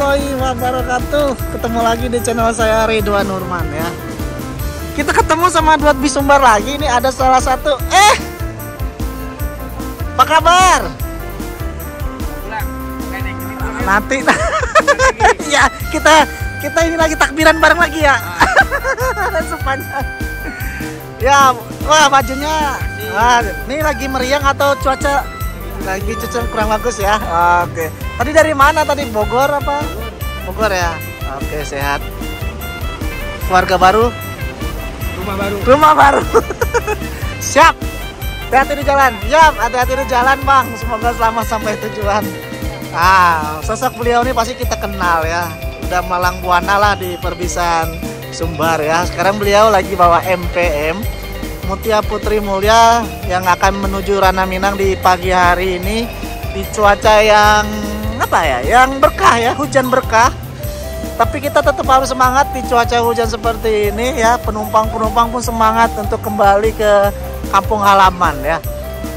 warahmatullahi wabarakatuh. Ketemu lagi di channel saya Ridwan Nurman ya. Kita ketemu sama dua bis sumbar lagi. Ini ada salah satu. Apa kabar? Nanti ya kita ini lagi takbiran bareng lagi ya. Sepanjang. Ya, wah bajunya. Wah, ini lagi meriang atau cuaca lagi kurang bagus ya? Oke. Tadi dari mana tadi? Bogor apa? Bogor ya. Oke, sehat. Keluarga baru? Rumah baru. Siap. Hati-hati di jalan. Siap, hati-hati di jalan, Bang. Semoga selamat sampai tujuan. Sosok beliau ini pasti kita kenal ya. Udah malang buana lah di Perbisan Sumbar ya. Sekarang beliau lagi bawa MPM Mutia Putri Mulia yang akan menuju Ranah Minang di pagi hari ini di cuaca yang yang berkah ya, hujan berkah. Tapi kita tetap harus semangat di cuaca hujan seperti ini ya. Penumpang-penumpang pun semangat untuk kembali ke kampung halaman ya.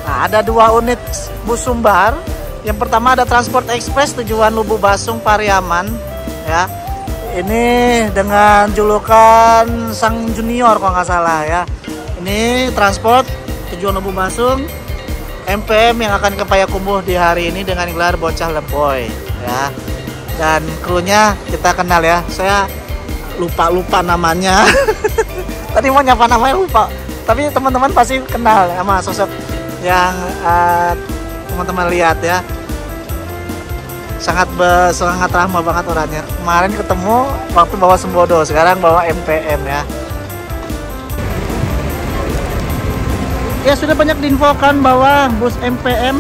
Nah, ada 2 unit bus Sumbar. Yang pertama ada Transport Express tujuan Lubuk Basung Pariaman ya. Ini dengan julukan Sang Junior kalau nggak salah ya. Ini transport tujuan Lubuk Basung MPM yang akan ke Payakumbuh di hari ini dengan gelar Bocah Leboy ya. Dan krunya kita kenal ya. Saya lupa namanya. Tadi mau nyapa namanya lupa. Tapi teman-teman pasti kenal sama sosok yang teman-teman lihat ya. Sangat ramah banget orangnya. Kemarin ketemu waktu bawa Sembodo, sekarang bawa MPM ya. Ya, sudah banyak diinfokan bahwa bus MPM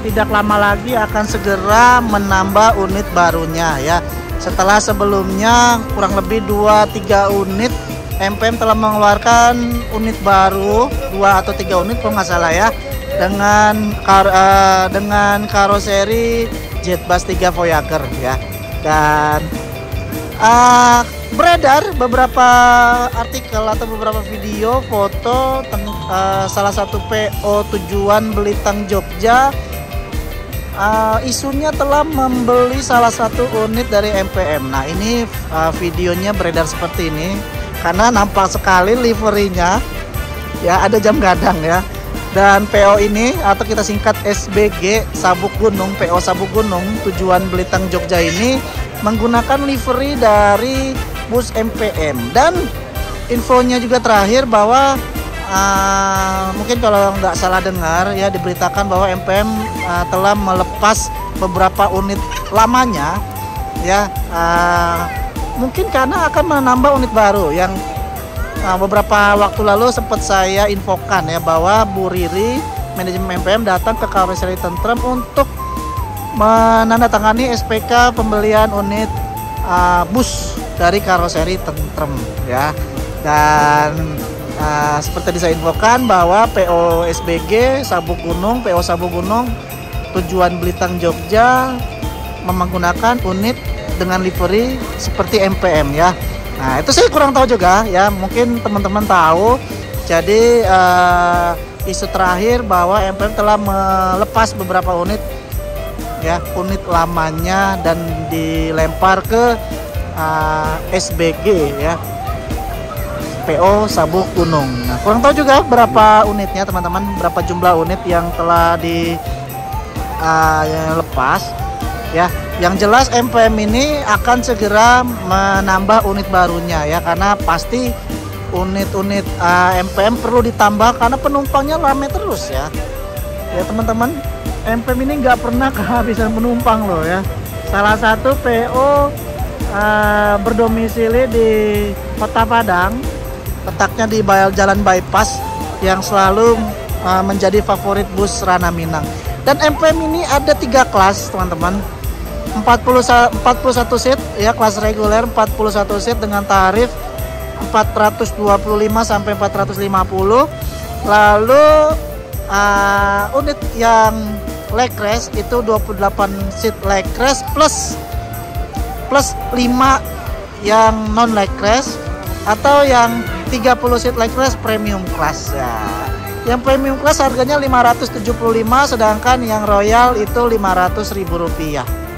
tidak lama lagi akan segera menambah unit barunya ya. Setelah sebelumnya kurang lebih 2-3 unit MPM telah mengeluarkan unit baru 2 atau 3 unit kalau nggak salah ya, dengan karoseri Jetbus 3 Voyager ya. Dan beredar beberapa artikel atau beberapa video foto salah satu PO tujuan Belitang Jogja isunya telah membeli salah satu unit dari MPM. Nah, ini videonya beredar seperti ini karena nampak sekali liverinya ya, ada jam gadang ya. Dan PO ini atau kita singkat SBG Sabuk Gunung, PO Sabuk Gunung tujuan Belitang Jogja ini menggunakan livery dari bus MPM. Dan infonya juga terakhir bahwa mungkin kalau nggak salah dengar ya, diberitakan bahwa MPM telah melepas beberapa unit lamanya ya, mungkin karena akan menambah unit baru yang beberapa waktu lalu sempat saya infokan ya, bahwa Bu Riri manajemen MPM datang ke karoseri Tentrem untuk menandatangani SPK pembelian unit bus dari karoseri Tentrem ya. Dan seperti saya infokan bahwa PO SBG Sabuk Gunung, PO Sabuk Gunung tujuan Belitang Jogja menggunakan unit dengan livery seperti MPM ya. Nah, itu saya kurang tahu juga ya, mungkin teman-teman tahu. Jadi isu terakhir bahwa MPM telah melepas beberapa unit ya, unit lamanya dan dilempar ke SBG ya, PO Sabuk Gunung. Nah, kurang tahu juga berapa unitnya teman-teman, berapa jumlah unit yang telah dilepas ya. Yang jelas MPM ini akan segera menambah unit barunya ya, karena pasti unit-unit MPM perlu ditambah karena penumpangnya ramai terus ya. Ya teman-teman, MPM ini nggak pernah kehabisan penumpang loh ya. Salah satu PO berdomisili di Kota Padang, letaknya di Jalan Bypass, yang selalu menjadi favorit bus Ranah Minang. Dan MPM ini ada 3 kelas teman-teman. 41 seat ya, kelas reguler 41 seat dengan tarif 425 sampai 450. Lalu unit yang leg rest itu 28 seat leg rest plus 5 yang non leg rest, atau yang 30 seat leg rest premium class ya. Yang premium class harganya 575, sedangkan yang royal itu Rp500.000.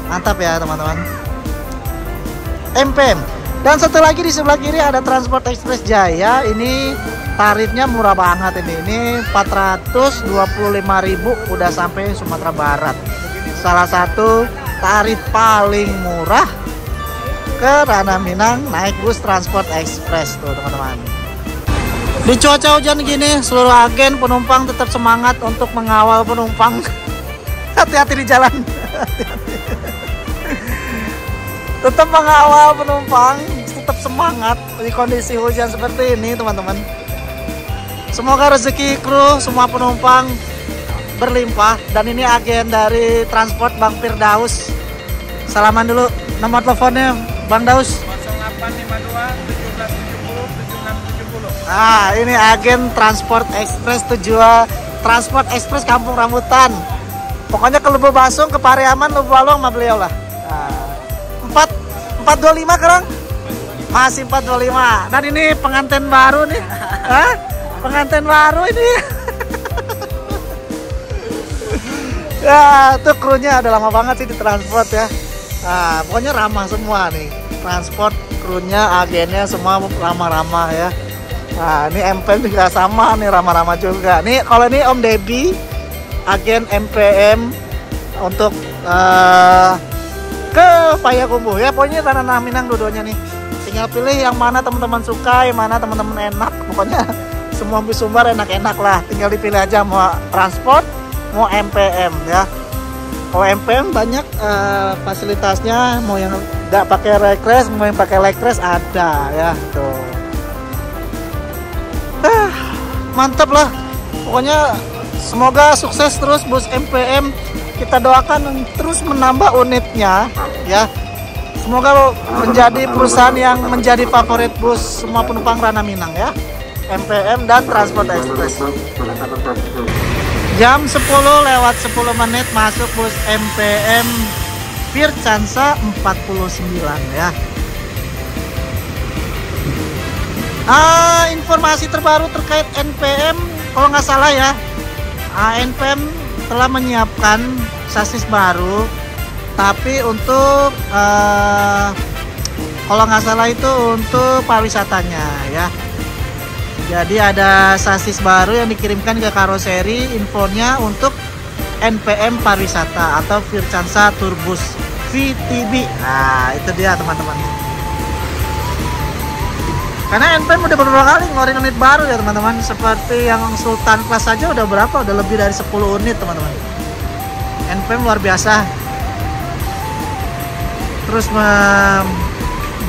Mantap ya teman-teman. MPM. Dan satu lagi di sebelah kiri ada Transport Express Jaya. Ini tarifnya murah banget ini. Ini 425.000 udah sampai Sumatera Barat. Salah satu tarif paling murah ke Ranah Minang naik bus Transport Express tuh teman-teman. Di cuaca hujan gini, seluruh agen penumpang tetap semangat untuk mengawal penumpang. Hati-hati di jalan. Tetap mengawal penumpang, tetap semangat di kondisi hujan seperti ini teman-teman. Semoga rezeki kru semua penumpang berlimpah. Dan ini agen dari Transport Bang Firdaus. Salaman dulu, nomor teleponnya Bang Daus 0852 1770 7670. Ah, ini agen Transport Express tujuan Transport Express Kampung Rambutan. Pokoknya ke Lubuk Basung, ke Pariaman, Lubuk Balong sama beliau lah. 425 kerang? Masih 425. Dan ini pengantin baru nih. Hah? Pengantin baru ini. Ya, tuh krunya udah lama banget sih di transport ya. Nah, pokoknya ramah semua nih. Transport, krunya, agennya semua ramah-ramah ya. Nah, ini MPM juga sama nih, ramah-ramah juga. Nih kalau ini Om Debi, agen MPM untuk ke Payakumbuh ya. Pokoknya Ranah Minang dua-duanya nih. Tinggal pilih yang mana teman-teman suka, yang mana teman-teman enak. Pokoknya semua bus Sumbar enak-enak lah. Tinggal dipilih aja mau transport, mau MPM ya. Kalau MPM banyak fasilitasnya, mau yang nggak pakai rekres, mau yang pakai lekres ada ya tuh. Mantap lah. Pokoknya semoga sukses terus bus MPM. Kita doakan terus menambah unitnya ya. Semoga menjadi perusahaan yang menjadi favorit bus semua penumpang Ranah Minang ya. MPM dan Transport Express. Jam 10 lewat 10 menit masuk bus MPM Fircansa 49 ya. Informasi terbaru terkait NPM, kalau nggak salah ya, NPM telah menyiapkan sasis baru, tapi untuk kalau nggak salah itu untuk pariwisatanya ya. Jadi ada sasis baru yang dikirimkan ke karoseri, infonya untuk NPM pariwisata atau Fircansa Turbus VTB. Nah itu dia teman-teman. Karena NPM udah beberapa kali ngeluarin unit baru ya teman-teman. Seperti yang Sultan Class aja udah berapa? Udah lebih dari 10 unit teman-teman. NPM luar biasa. Terus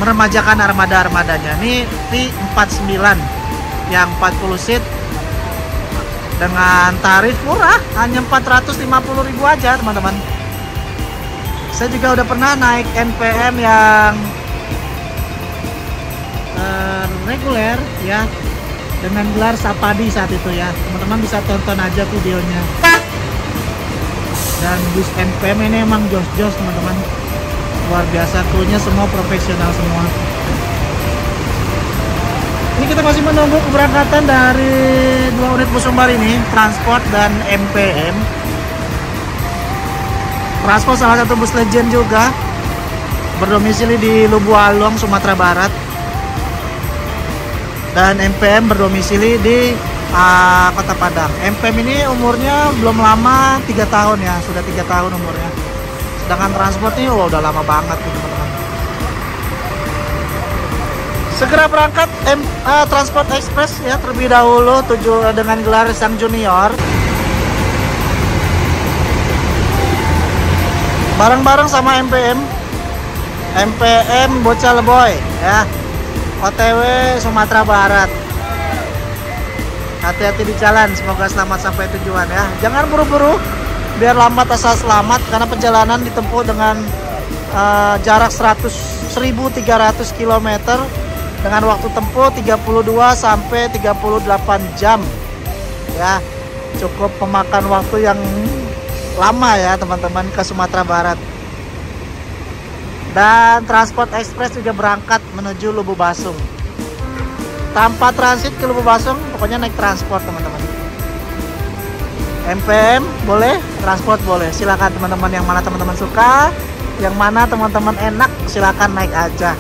meremajakan armada-armadanya. Ini V49 yang 40 seat dengan tarif murah, hanya 450.000 aja teman-teman. Saya juga udah pernah naik NPM yang reguler ya, dengan gelar Sapadi saat itu ya. Teman-teman bisa tonton aja videonya. Dan bus NPM ini emang jos-jos teman-teman, luar biasa, krunya semua profesional semua. Ini kita masih menunggu keberangkatan dari 2 unit bus Sumbar ini, Transport dan MPM. Transport salah satu bus legend juga, berdomisili di Lubuk Balong, Sumatera Barat. Dan MPM berdomisili di Kota Padang. MPM ini umurnya belum lama, 3 tahun ya, sudah 3 tahun umurnya. Sedangkan Transport ini udah lama banget teman-teman. Segera berangkat Transport Express ya terlebih dahulu dengan gelar Sang Junior. Bareng-bareng sama MPM Bocah Leboy ya. OTW Sumatera Barat. Hati-hati di jalan, semoga selamat sampai tujuan ya. Jangan buru-buru, biar lambat asal selamat, karena perjalanan ditempuh dengan jarak 1.300 km dengan waktu tempuh 32 sampai 38 jam ya. Cukup memakan waktu yang lama ya teman-teman ke Sumatera Barat. Dan Transport Express juga berangkat menuju Lubuk Basung. Tanpa transit ke Lubuk Basung, pokoknya naik transport teman-teman. MPM boleh, transport boleh. Silakan teman-teman, yang mana teman-teman suka, yang mana teman-teman enak silakan naik aja.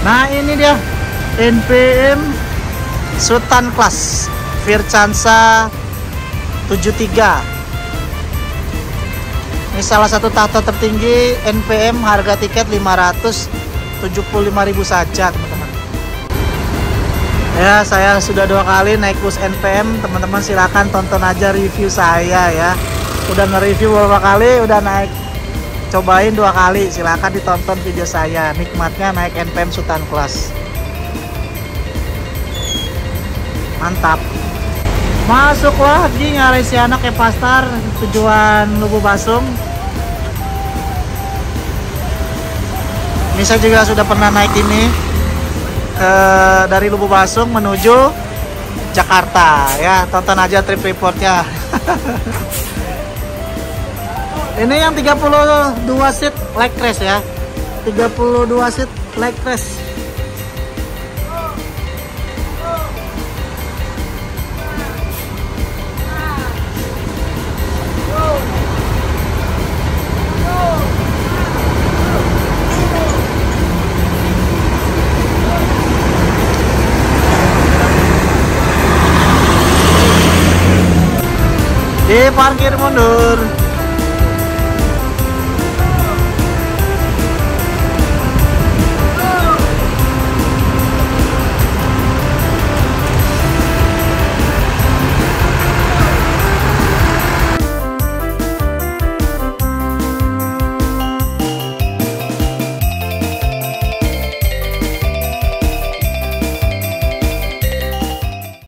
Nah ini dia NPM Sultan Class Vircansa 73. Ini salah satu tahta tertinggi NPM, harga tiket 575.000 saja teman-teman. Ya, saya sudah 2 kali naik bus NPM, teman-teman silakan tonton aja review saya ya. Udah nge-review beberapa kali, udah naik cobain 2 kali, silakan ditonton video saya nikmatnya naik NPM Sultan Class. Mantap. Masuk lagi nyari si anak ke pasar tujuan Lubu Basung. Ini saya juga sudah pernah naik ini dari Lubu Basung menuju Jakarta ya, tonton aja trip reportnya. Ini yang 32 seat leg race ya, 32 seat leg race. Di parkir mundur.